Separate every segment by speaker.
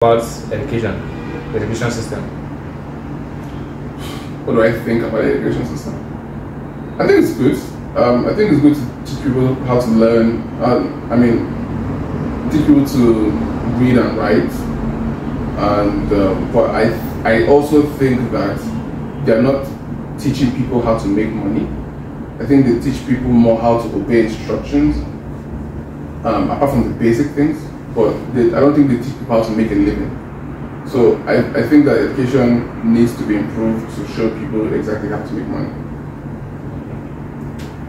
Speaker 1: about the education system?
Speaker 2: What do I think about the education system? I think it's good. I think it's good to teach people how to learn. Teach people to read and write. And but I also think that they're not teaching people how to make money. I think they teach people more how to obey instructions, apart from the basic things. But I don't think they teach people how to make a living. So I think that education needs to be improved to show people exactly how to make money.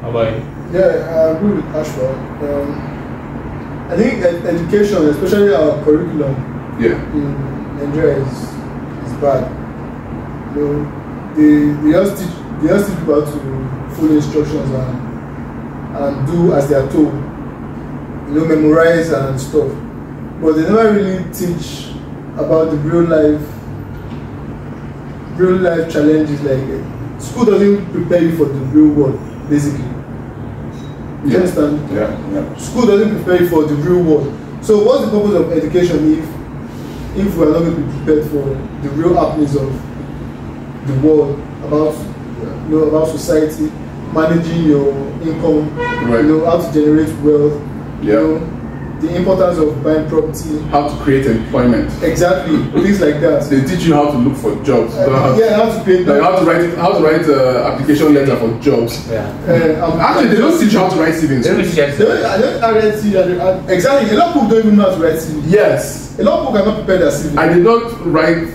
Speaker 1: How about you?
Speaker 3: Yeah, I agree with Ashford. I think education, especially our curriculum in Nigeria, is bad. They just teach people how to follow instructions and do as they are told. Memorize and stuff. But they never really teach about the real life challenges. Like school doesn't prepare you for the real world, basically. You understand?
Speaker 2: Yeah.
Speaker 3: School doesn't prepare you for the real world. So what's the purpose of education if we are not going to be prepared for the real happenings of the world, about society, managing your income,
Speaker 2: right.
Speaker 3: How to generate wealth, the importance of buying property,
Speaker 2: how to create employment.
Speaker 3: Exactly, things like that.
Speaker 2: They teach you how to look for jobs.
Speaker 3: How to create.
Speaker 2: Like how to write application letter for jobs.
Speaker 1: Yeah.
Speaker 2: Actually, they don't teach you how to write CV.
Speaker 3: I don't write CV. Exactly. A lot of people don't even know how to write CV.
Speaker 2: Yes.
Speaker 3: A lot of people cannot prepare their CV.
Speaker 2: I did not write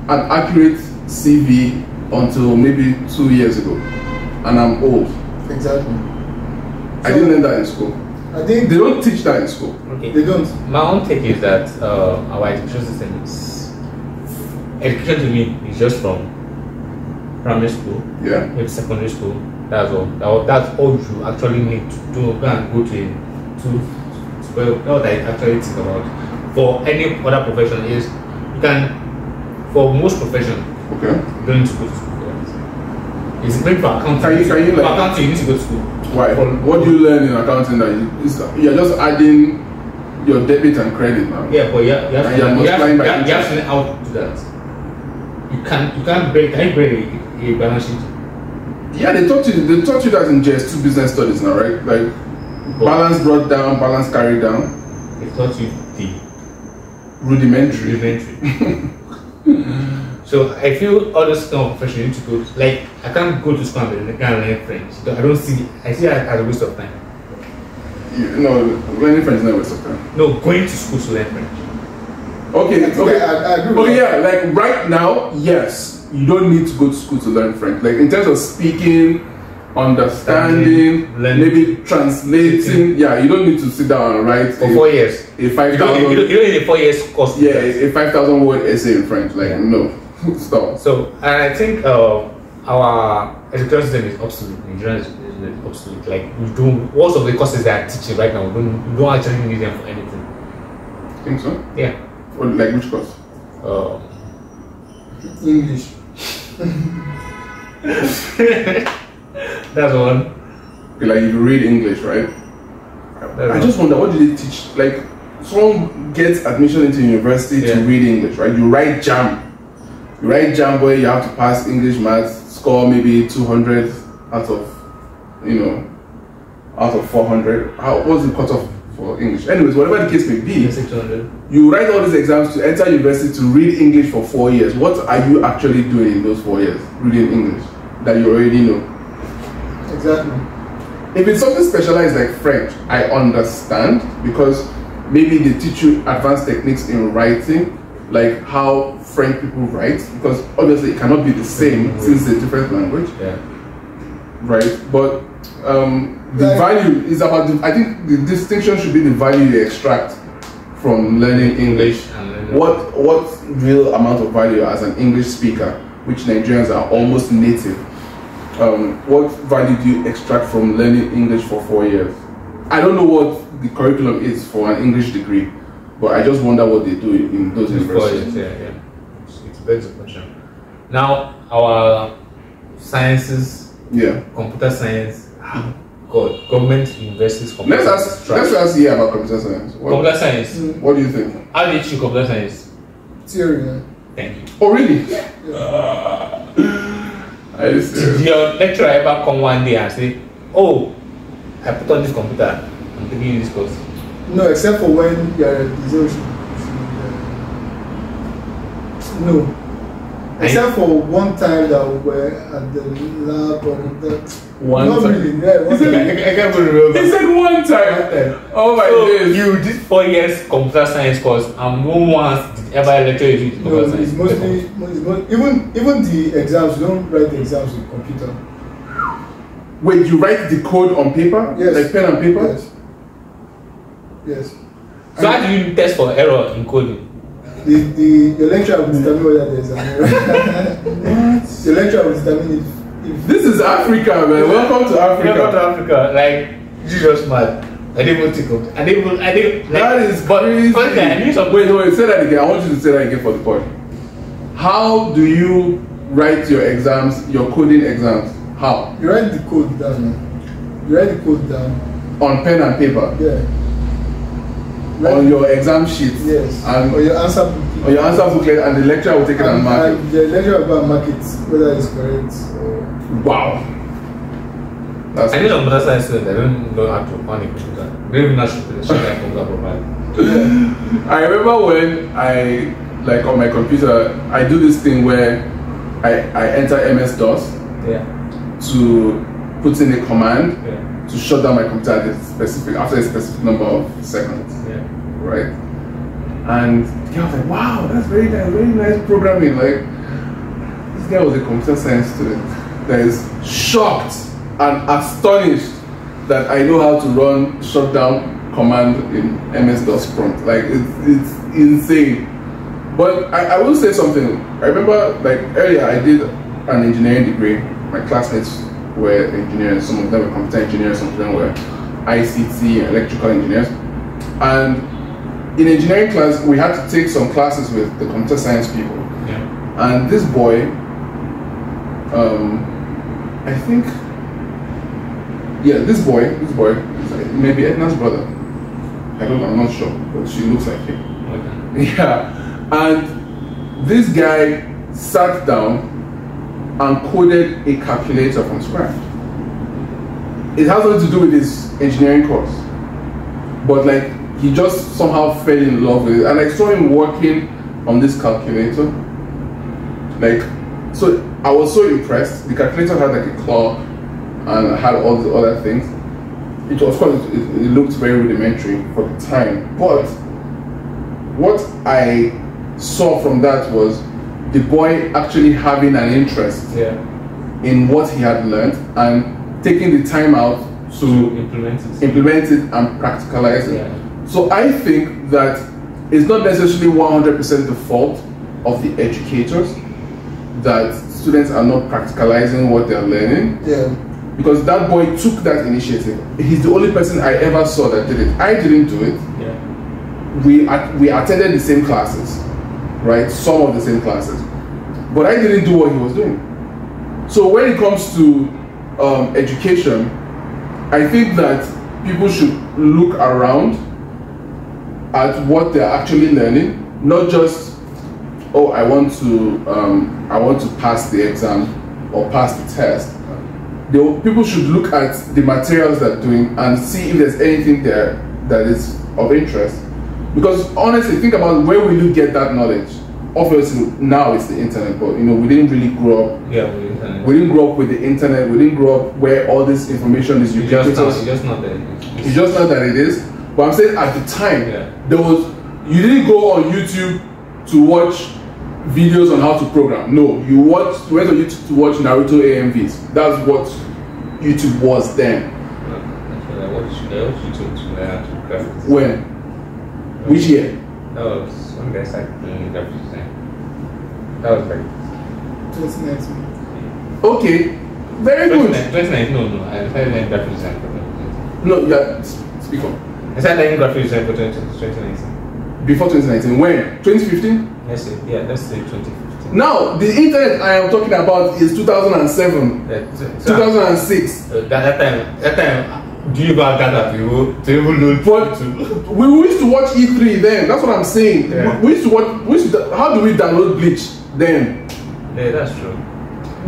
Speaker 2: an accurate CV until maybe 2 years ago, and I'm old.
Speaker 3: Exactly.
Speaker 2: I didn't learn that in school.
Speaker 3: I think
Speaker 2: they don't teach that in school.
Speaker 1: Okay.
Speaker 3: They don't.
Speaker 1: My own take is that our education system is education to me is just from primary school, maybe secondary school. That's all. That's all you actually need to do. Go and go to what I actually think about. For any other profession is you can, for most professions, you don't need to go to school for that. It's great for accounting.
Speaker 2: Can you
Speaker 1: for accounting, you need to go to school.
Speaker 2: Why? What do you learn in accounting that you're just adding your debit and credit now?
Speaker 1: Yeah, but you have to learn how to do that. You can't break a balance sheet.
Speaker 2: Yeah, they taught you that in JS2 business studies now, right? Like balance brought down, balance carried down.
Speaker 1: They taught you the
Speaker 2: rudimentary.
Speaker 1: So I feel all those kind of professions you need to go. Like I can't go to school and learn French. So I see it as a waste of time.
Speaker 2: Learning French is not a waste of time.
Speaker 1: No, going to school to learn French.
Speaker 2: Okay.
Speaker 3: I agree.
Speaker 2: Okay, yeah. Like right now, yes, you don't need to go to school to learn French. Like in terms of speaking, understanding, maybe translating. Yeah, you don't need to sit down and write
Speaker 1: for 4 years.
Speaker 2: A 5,000.
Speaker 1: You don't need a 4 years course.
Speaker 2: Yeah, a 5,000 word essay in French. Like no. Stop.
Speaker 1: So, and I think our education system is obsolete. Nigerian is obsolete. Like most of the courses they are teaching right now, we don't actually need them for anything.
Speaker 2: Think so?
Speaker 1: Yeah.
Speaker 2: Like which course?
Speaker 3: English.
Speaker 1: That's one.
Speaker 2: Okay, like if you read English, right? I just wonder, what do they teach? Like someone gets admission into university to read English, right? You write JAM. Boy, you have to pass English, maths, score maybe 200 out of 400. What's the cutoff for English? Anyways, whatever the case may be, you write all these exams to enter university to read English for 4 years. What are you actually doing in those 4 years reading English that you already know?
Speaker 3: Exactly.
Speaker 2: If it's something specialized like French, I understand, because maybe they teach you advanced techniques in writing, like how French people write, because obviously it cannot be the same since it's a different language. Yeah. Right? But the value is about I think the distinction should be the value you extract from learning English. What real amount of value as an English speaker, which Nigerians are almost native, what value do you extract from learning English for 4 years? I don't know what the curriculum is for an English degree, but I just wonder what they do in those universities.
Speaker 1: Yeah. It's a begs the question. Now, our sciences, computer science, government universities.
Speaker 2: Let's ask here about computer science.
Speaker 1: Computer science.
Speaker 2: What do you think?
Speaker 1: How do you teach computer science?
Speaker 3: Theory, yeah.
Speaker 1: Thank you.
Speaker 2: Oh, really?
Speaker 3: Yeah.
Speaker 1: Did your lecturer ever come one day and say, oh, I put on this computer, I'm taking this course?
Speaker 3: No, except for when you're no. Except for one time that we were at the lab or that.
Speaker 2: One
Speaker 3: not
Speaker 2: time.
Speaker 3: Really, yeah, one time.
Speaker 1: I can't remember.
Speaker 2: He said one time. Oh my days.
Speaker 1: You did 4 years computer science course and no one did ever lecture you to
Speaker 3: No,
Speaker 1: computer
Speaker 3: it's
Speaker 1: science.
Speaker 3: mostly even the exams. You don't write the exams with computer.
Speaker 2: Wait, you write the code on paper?
Speaker 3: Yes.
Speaker 2: Like pen and paper?
Speaker 3: Yes. Yes.
Speaker 1: So how do you test for error in coding?
Speaker 3: The lecturer will determine whether there's an error.
Speaker 2: What?
Speaker 3: The lecturer will determine if
Speaker 2: This is Africa, man. Welcome to Africa.
Speaker 1: Welcome to Africa. Like, Jesus man. I didn't even think of I didn't like,
Speaker 2: That is
Speaker 1: but
Speaker 2: crazy.
Speaker 1: first I knew some
Speaker 2: Wait, say that again. I want you to say that again for the point. How do you write your exams, your coding exams? How?
Speaker 3: you write the code down. Man. You write the code down.
Speaker 2: On pen and paper?
Speaker 3: Yeah.
Speaker 2: On your exam sheet?
Speaker 3: Yes.
Speaker 2: And
Speaker 3: or your answer booklet.
Speaker 2: on your answer booklet, and the lecturer will take it and mark it.
Speaker 3: And the lecturer will go and mark it whether it's correct or.
Speaker 2: Wow. That's
Speaker 1: I know some computer science students, they don't know how to run a computer. They don't even know how to shut their computer properly.
Speaker 2: I remember when I, like on my computer, I do this thing where I enter MS-DOS
Speaker 1: Yeah.
Speaker 2: to put in a command
Speaker 1: Yeah.
Speaker 2: to shut down my computer at after a specific number of seconds.
Speaker 1: Yeah.
Speaker 2: Right? And the guy was like, wow, that's very nice programming. Like, this guy was a computer science student that is shocked and astonished that I know how to run shutdown command in MS-DOS prompt. Like, it's insane. But I will say something. I remember, like, earlier I did an engineering degree. My classmates were engineers. Some of them were computer engineers, some of them were ICT and electrical engineers. And in engineering class, we had to take some classes with the computer science people.
Speaker 1: Yeah.
Speaker 2: And this boy, I think, yeah, this boy is like maybe Edna's brother. I'm not sure, but she looks like him.
Speaker 1: Okay.
Speaker 2: Yeah. And this guy sat down and coded a calculator from scratch. It has nothing to do with his engineering course, but like he just somehow fell in love with it. And I saw him working on this calculator. Like, so I was so impressed. The calculator had like a clock and had all the other things. Of course, it looked very rudimentary for the time, but what I saw from that was the boy actually having an interest in what he had learned and taking the time out to implement it and practicalize it.
Speaker 1: Yeah.
Speaker 2: So I think that it's not necessarily 100% the fault of the educators that students are not practicalizing what they're learning.
Speaker 3: Yeah.
Speaker 2: Because that boy took that initiative. He's the only person I ever saw that did it. I didn't do it.
Speaker 1: Yeah.
Speaker 2: We attended the same classes, right? Some of the same classes. But I didn't do what he was doing. So when it comes to education, I think that people should look around at what they're actually learning, not just, oh, I want to pass the exam or pass the test. People should look at the materials they're doing and see if there's anything there that is of interest. Because honestly, think about where will you get that knowledge? Obviously, now it's the internet, but you know, we didn't really grow up.
Speaker 1: Yeah, with the internet.
Speaker 2: We didn't grow up with the internet. We didn't grow up where all this information is ubiquitous.
Speaker 1: It's just not that.
Speaker 2: It's just not that it is. But I'm saying at the time, you didn't go on YouTube to watch videos on how to program. No, you went on YouTube to watch Naruto AMVs. That's what YouTube was then.
Speaker 1: I watched YouTube to learn to craft.
Speaker 2: When? Which year?
Speaker 1: That was when I started doing graphic design. That was like
Speaker 3: 2019.
Speaker 2: Okay, very good.
Speaker 1: 2019, no, I started learning graphic design for 2019.
Speaker 2: No, yeah, speak on.
Speaker 1: I started learning graphic design for 2019.
Speaker 2: Before 2019, when? 2015?
Speaker 1: Let's say 2015.
Speaker 2: Now, the internet I am talking about is 2007, 2006.
Speaker 1: That time, Do you have data to even know?
Speaker 2: But we used to watch E3 then. That's what I'm saying.
Speaker 1: Yeah.
Speaker 2: We used to watch. How do we download Bleach then?
Speaker 1: Yeah, that's true.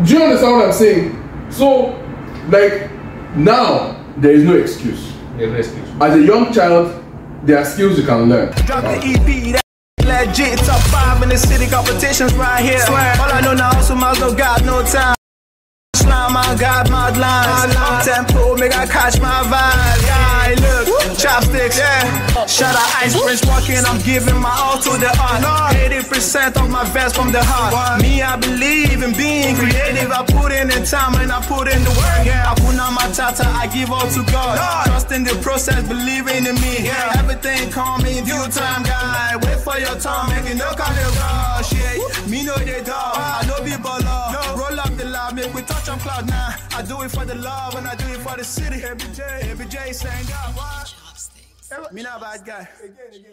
Speaker 2: Do you understand what I'm saying? So, like, now there is no excuse.
Speaker 1: There's no excuse.
Speaker 2: As a young child, there are skills you can learn.
Speaker 4: Drop the EP, that legit. Top 5 in the city, competitions right here. Swear. All I know now, so miles no got no time. Slime, I got mad lines. Up tempo, make I catch my vibe. Yeah, look, chopsticks. Yeah. Shout out Ice Prince walking, I'm giving my all to the art. 80% of my vest from the heart. Me, I believe in being creative. I put in the time and I put in the work. I put on my tata, I give all to God. Trust in the process, believing in me. Everything come in due time, guy. Wait for your time, make it no kind of rush. Yeah, me know they dog. I know people love. Roll up the love, make we touch on cloud now. I do it for the love and I do it for the city. Every J saying God, what? Me not bad guy. Again.